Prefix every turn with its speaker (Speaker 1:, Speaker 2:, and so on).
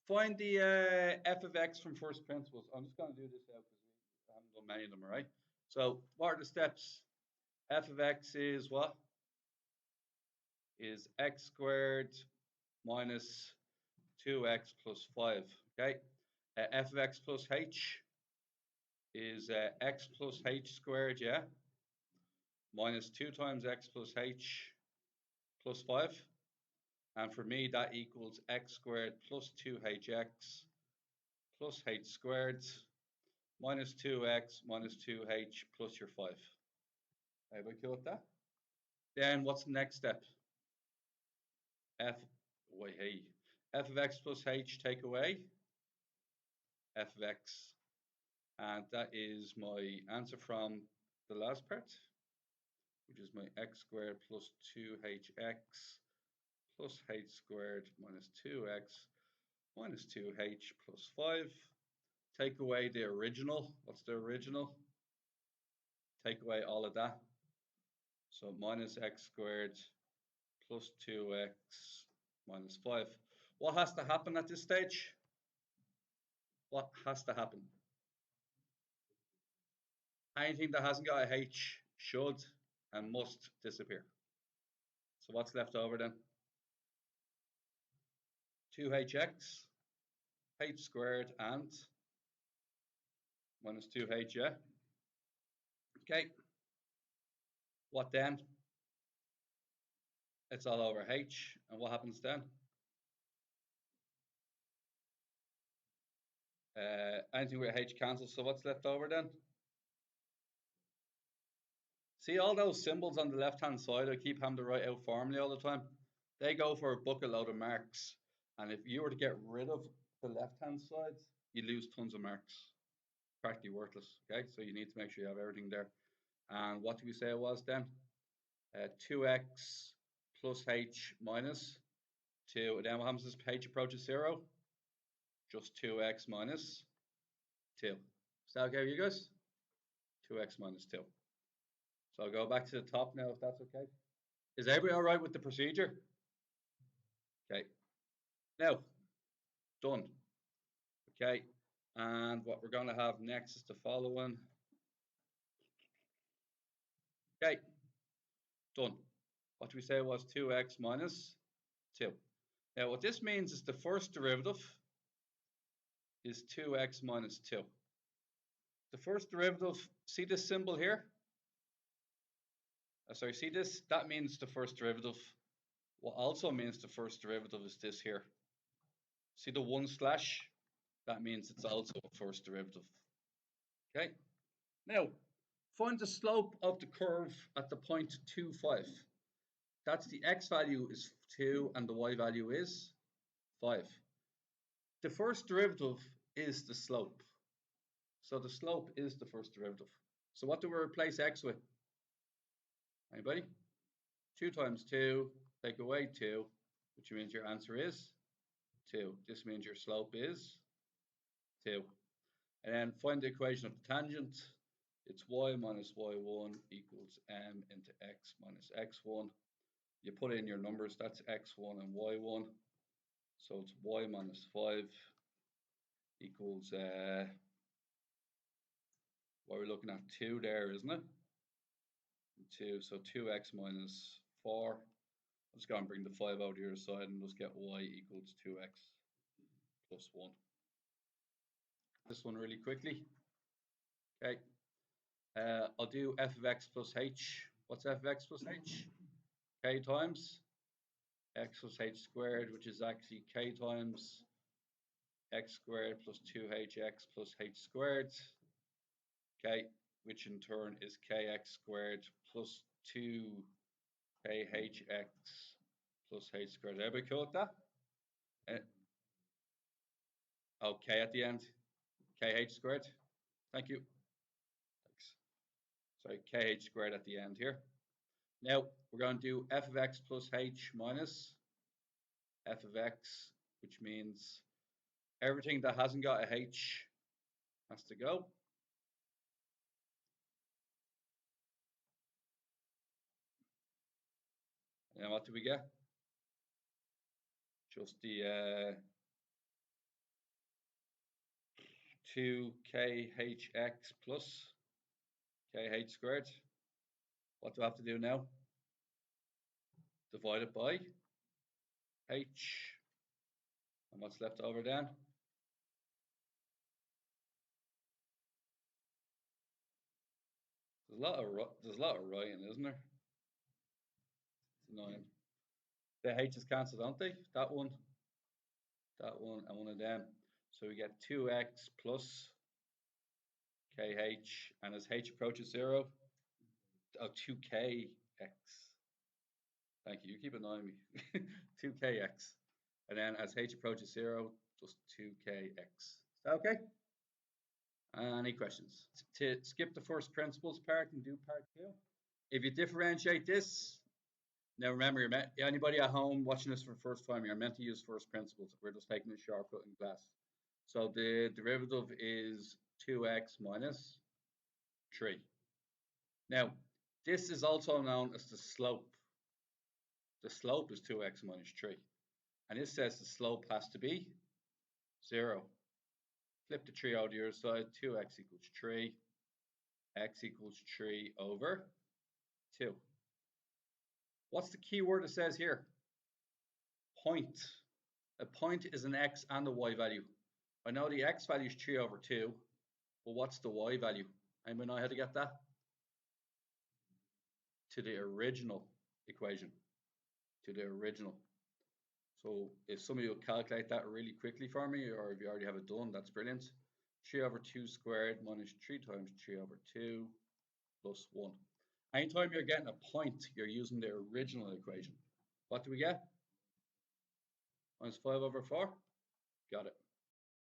Speaker 1: Find the f of x from first principles. I'm just going to do this now because we haven't done many of them, all right? So what are the steps? F of x is what? Is x squared minus 2x plus 5, okay? F of x plus h is x plus h squared, yeah? Minus 2 times x plus h plus 5. And for me, that equals x squared plus 2hx plus h squared minus 2x minus 2h plus your 5. Everybody cool with that? Then what's the next step? F, wait, hey. F of x plus h take away f of x. And that is my answer from the last part, which is my x squared plus 2hx plus h squared minus 2x minus 2h plus 5. Take away the original. What's the original? Take away all of that. So minus x squared plus 2x minus 5. What has to happen at this stage? What has to happen? Anything that hasn't got a h should and must disappear. So what's left over then? 2hx, h squared, and minus 2h, yeah? Okay. What then? It's all over h. And what happens then? Anything with h cancels. So what's left over then? See all those symbols on the left-hand side, I keep having to write out formally all the time. They go for a bucket load of marks. And if you were to get rid of the left-hand side, you lose tons of marks. Practically worthless. Okay, so you need to make sure you have everything there. And what did we say it was then? 2x plus h minus 2. And then what happens as h approaches 0? Just 2x minus 2. Is that okay with you guys? 2x minus 2. So I'll go back to the top now if that's okay. Is everybody all right with the procedure? Okay. Now, done. Okay. And what we're going to have next is the following. Okay. Done. What do we say was 2x minus 2? Now, what this means is the first derivative is 2x minus 2. The first derivative, see this symbol here? Sorry, see this? That means the first derivative. What also means the first derivative is this here. See the 1 slash? That means it's also a first derivative. Okay. Now, find the slope of the curve at the point 2, 5. That's the x value is 2 and the y value is 5. The first derivative is the slope. So the slope is the first derivative. So what do we replace x with? Anybody? 2 times 2, take away 2, which means your answer is 2. This means your slope is 2. And then find the equation of the tangent. It's y minus y1 equals m into x minus x1. You put in your numbers, that's x1 and y1. So it's y minus 5 equals, what we're looking at, 2 there, isn't it? 2, so 2x minus 4. Let's go and bring the 5 out the other side and just get y equals 2x plus 1. This one really quickly. Okay. I'll do f of x plus h. What's f of x plus h? K times x plus h squared, which is actually k times x squared plus 2hx plus h squared. Okay, which in turn is kx squared plus 2khx plus h squared. Everybody cool with that? Okay, at the end, kh squared. Thank you. Thanks. Sorry, kh squared at the end here. Now we're going to do f of x plus h minus f of x, which means everything that hasn't got a h has to go. And what do we get? Just the 2khx plus kh squared. What do I have to do now? Divide it by h. And what's left over then? There's a lot of writing, isn't there? It's annoying. The h's cancelled, aren't they? That one, and one of them. So we get 2x plus kh, and as h approaches 0, 2kx. Thank you. You keep annoying me. 2kx. And then as h approaches 0, just 2kx. Is that okay? Any questions? To skip the first principles part and do part 2. If you differentiate this, now remember, anybody at home watching this for the first time, you're meant to use first principles. We're just taking a shortcut in class. So the derivative is 2x minus 3. Now, this is also known as the slope. The slope is 2x minus 3. And this says the slope has to be 0. Flip the 3 out the other side. 2x equals 3. X equals 3 over 2. What's the key word it says here? Point. A point is an x and a y value. I know the x value is 3 over 2, but what's the y value? Anybody know how to get that? To the original equation. To the original. So if somebody will calculate that really quickly for me, or if you already have it done, that's brilliant. 3 over 2 squared minus 3 times 3 over 2 plus 1. Anytime you're getting a point, you're using the original equation. What do we get? Minus 5 over 4. Got it.